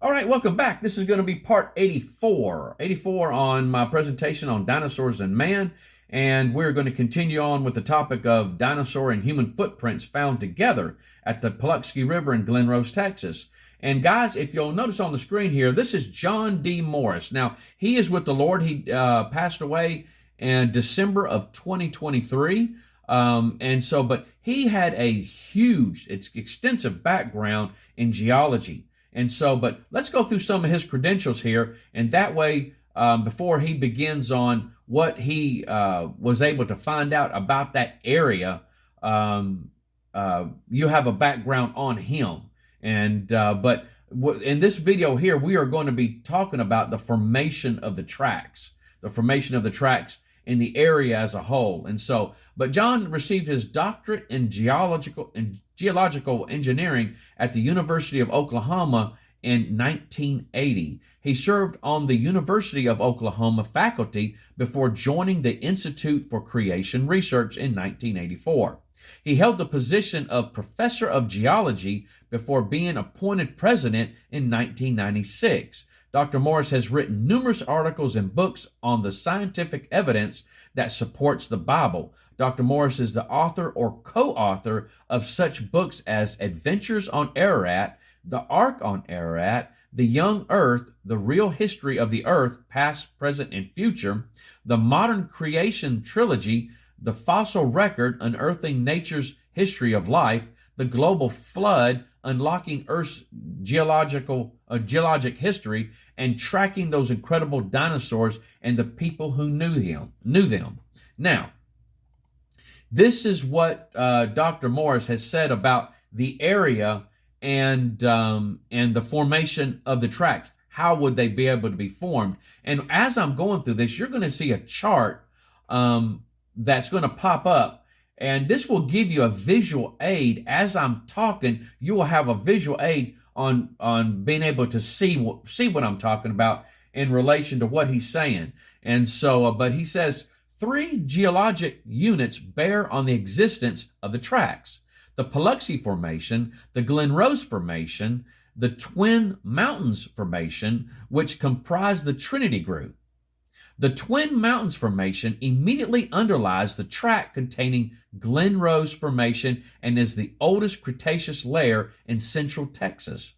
All right, welcome back. This is going to be part 84. 84 on my presentation on dinosaurs and man. And we're going to continue on with the topic of dinosaur and human footprints found together at the Paluxy River in Glen Rose, Texas. And guys, if you'll notice on the screen here, this is John D. Morris. Now, he is with the Lord. He passed away in December of 2023. But he had a huge, extensive background in geology. But let's go through some of his credentials here, and that way, before he begins on what he was able to find out about that area, you have a background on him. But in this video here, we are going to be talking about the formation of the tracks, in the area as a whole. But John received his doctorate in geological engineering at the University of Oklahoma in 1980. He served on the University of Oklahoma faculty before joining the Institute for Creation Research in 1984. He held the position of Professor of Geology before being appointed president in 1996. Dr. Morris has written numerous articles and books on the scientific evidence that supports the Bible. Dr. Morris is the author or co-author of such books as Adventures on Ararat, The Ark on Ararat, The Young Earth, The Real History of the Earth, Past, Present, and Future, The Modern Creation Trilogy, The Fossil Record, Unearthing Nature's History of Life, The Global Flood, Unlocking Earth's geologic history, and tracking those incredible dinosaurs and the people who knew them. Now, this is what Dr. Morris has said about the area and the formation of the tracks. How would they be able to be formed? And as I'm going through this, you're going to see a chart that's going to pop up. And this will give you a visual aid. As I'm talking, you will have a visual aid on being able to see what I'm talking about in relation to what he's saying. But he says, 3 geologic units bear on the existence of the tracks: the Paluxy Formation, the Glen Rose Formation, the Twin Mountains Formation, which comprise the Trinity Group. The Twin Mountains Formation immediately underlies the tract containing Glen Rose Formation and is the oldest Cretaceous layer in central Texas.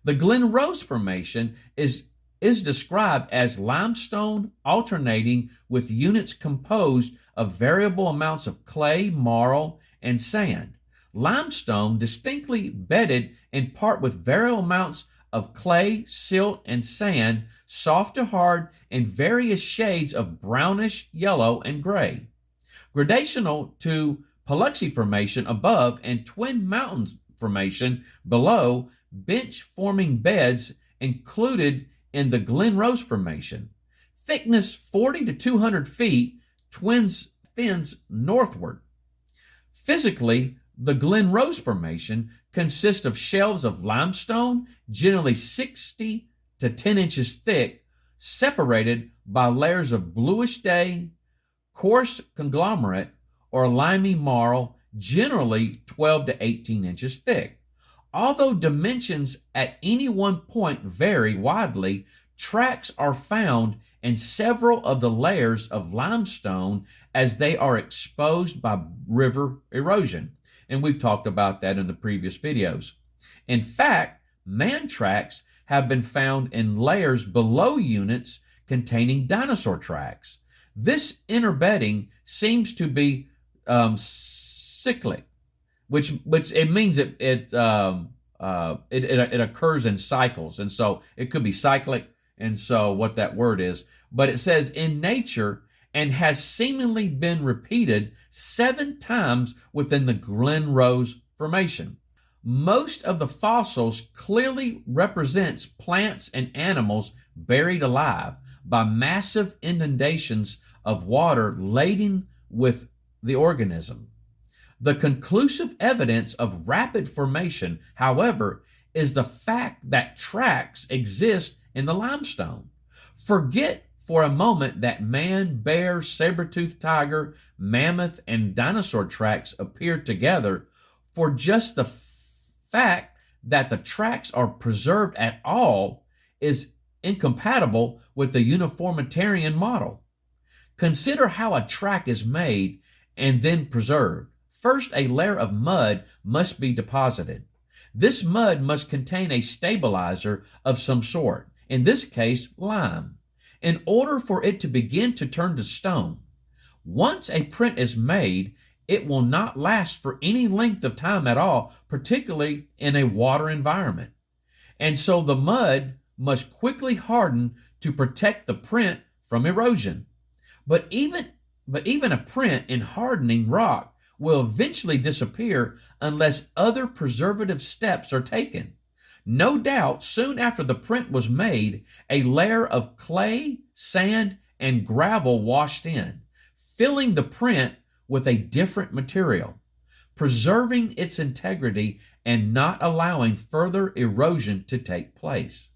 The Glen Rose Formation is described as limestone alternating with units composed of variable amounts of clay, marl, and sand. Limestone distinctly bedded in part with variable amounts of clay, silt, and sand, soft to hard, and various shades of brownish, yellow, and gray. Gradational to Paluxy Formation above and Twin Mountains Formation below, bench-forming beds included in the Glen Rose Formation. Thickness 40 to 200 feet, thins northward. Physically, the Glen Rose Formation consists of shelves of limestone, generally 60 to 10 inches thick, separated by layers of bluish day, coarse conglomerate, or limey marl, generally 12 to 18 inches thick. Although dimensions at any one point vary widely, tracks are found in several of the layers of limestone as they are exposed by river erosion. And we've talked about that in the previous videos. In fact, man tracks have been found in layers below units containing dinosaur tracks. This interbedding seems to be cyclic, which it means it occurs in cycles, and so it could be cyclic, and so what that word is. But it says in nature, and has seemingly been repeated 7 times within the Glen Rose Formation. Most of the fossils clearly represents plants and animals buried alive by massive inundations of water laden with the organism. The conclusive evidence of rapid formation, however, is the fact that tracks exist in the limestone. Forget for a moment that man, bear, saber-toothed tiger, mammoth, and dinosaur tracks appear together. For just the fact that the tracks are preserved at all is incompatible with the uniformitarian model. Consider how a track is made and then preserved. First, a layer of mud must be deposited. This mud must contain a stabilizer of some sort, in this case, lime, in order for it to begin to turn to stone. Once a print is made, it will not last for any length of time at all, particularly in a water environment. And so the mud must quickly harden to protect the print from erosion. But even a print in hardening rock will eventually disappear unless other preservative steps are taken. No doubt, soon after the print was made, a layer of clay, sand, and gravel washed in, filling the print with a different material, preserving its integrity and not allowing further erosion to take place.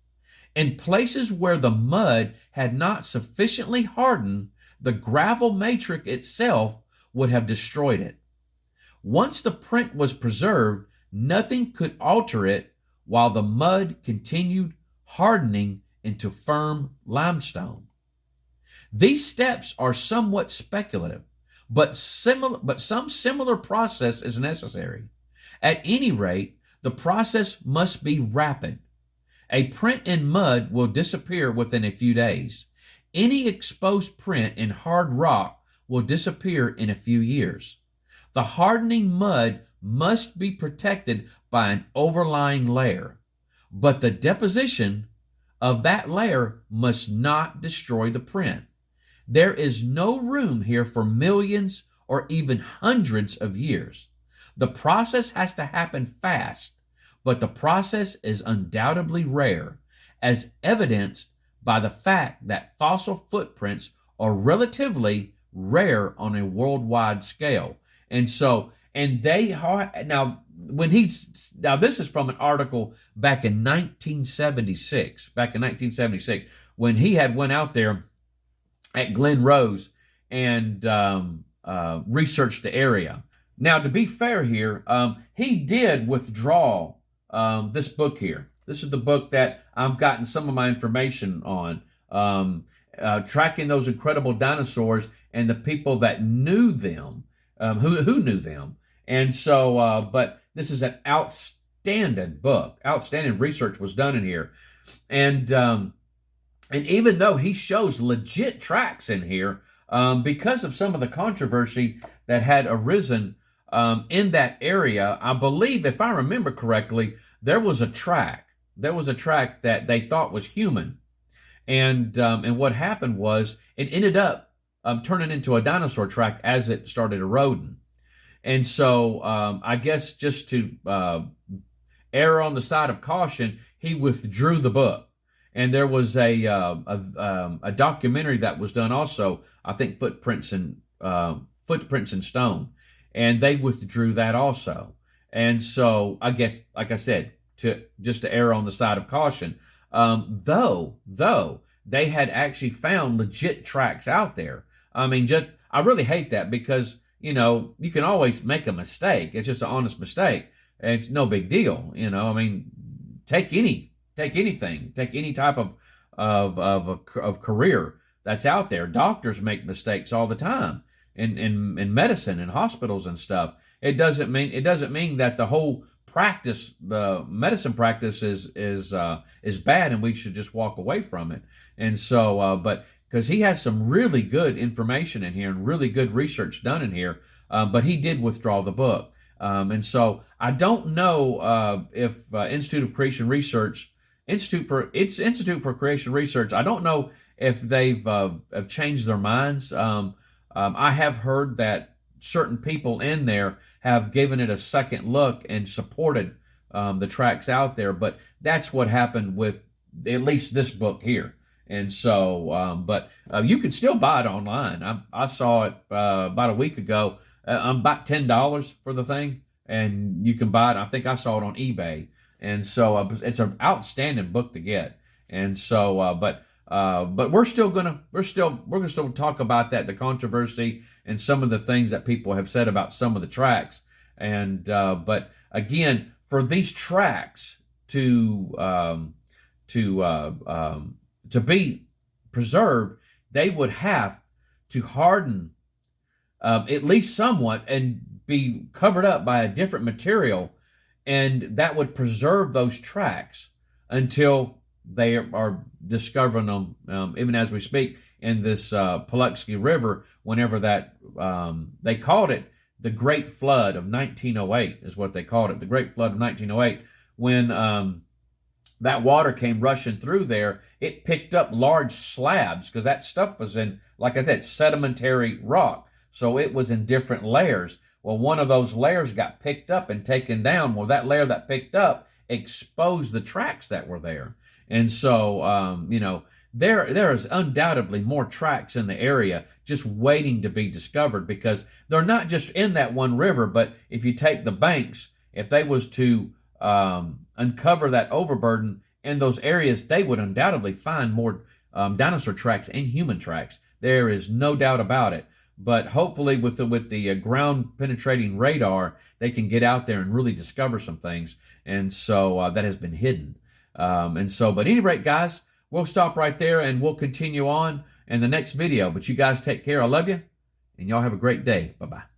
In places where the mud had not sufficiently hardened, the gravel matrix itself would have destroyed it. Once the print was preserved, nothing could alter it while the mud continued hardening into firm limestone. These steps are somewhat speculative, but some similar process is necessary. At any rate, the process must be rapid. A print in mud will disappear within a few days. Any exposed print in hard rock will disappear in a few years. The hardening mud must be protected by an overlying layer, but the deposition of that layer must not destroy the print. There is no room here for millions or even hundreds of years. The process has to happen fast, but the process is undoubtedly rare, as evidenced by the fact that fossil footprints are relatively rare on a worldwide scale. And so, and they are, now this is from an article back in 1976, when he had went out there at Glen Rose and researched the area. Now, to be fair here, he did withdraw this book here. This is the book that I've gotten some of my information on, tracking those incredible dinosaurs and the people that knew them, who knew them. And so, but this is an outstanding book. Outstanding research was done in here. And even though he shows legit tracks in here, because of some of the controversy that had arisen in that area, I believe, if I remember correctly, there was a track that they thought was human. And what happened was it ended up turning into a dinosaur track as it started eroding. And so I guess just to err on the side of caution, he withdrew the book. And there was a documentary that was done also, I think Footprints in Stone, and they withdrew that also. And so I guess, like I said, to err on the side of caution, though they had actually found legit tracks out there. I mean, I really hate that because, you know, you can always make a mistake. It's just an honest mistake. It's no big deal. You know, I mean, take anything, take any type of career that's out there. Doctors make mistakes all the time in medicine and hospitals and stuff. It doesn't mean that the whole practice, the medicine practice is bad and we should just walk away from it. And so, but because he has some really good information in here and really good research done in here, but he did withdraw the book. And so I don't know if Institute for Creation Research, I don't know if they've have changed their minds. I have heard that certain people in there have given it a second look and supported the tracks out there, but that's what happened with at least this book here. And so, but you can still buy it online. I saw it about a week ago. About $10 for the thing, and you can buy it. I think I saw it on eBay. And so it's an outstanding book to get. And so, but we're gonna still talk about that, the controversy and some of the things that people have said about some of the tracks. And but again, for these tracks to to be preserved, they would have to harden at least somewhat and be covered up by a different material, and that would preserve those tracks until they are discovering them, even as we speak, in this Paluxy River. Whenever that, they called it the Great Flood of 1908, is what they called it, the Great Flood of 1908. When that water came rushing through there, it picked up large slabs, because that stuff was in, like I said, sedimentary rock. So it was in different layers. Well, one of those layers got picked up and taken down. Well, that layer that picked up exposed the tracks that were there. And so, there is undoubtedly more tracks in the area just waiting to be discovered, because they're not just in that one river, but if you take the banks, if they was to uncover that overburden in those areas, they would undoubtedly find more dinosaur tracks and human tracks. There is no doubt about it. But hopefully with the ground penetrating radar, they can get out there and really discover some things. And so that has been hidden. But at any rate, guys, we'll stop right there and we'll continue on in the next video. But you guys take care. I love you, and y'all have a great day. Bye-bye.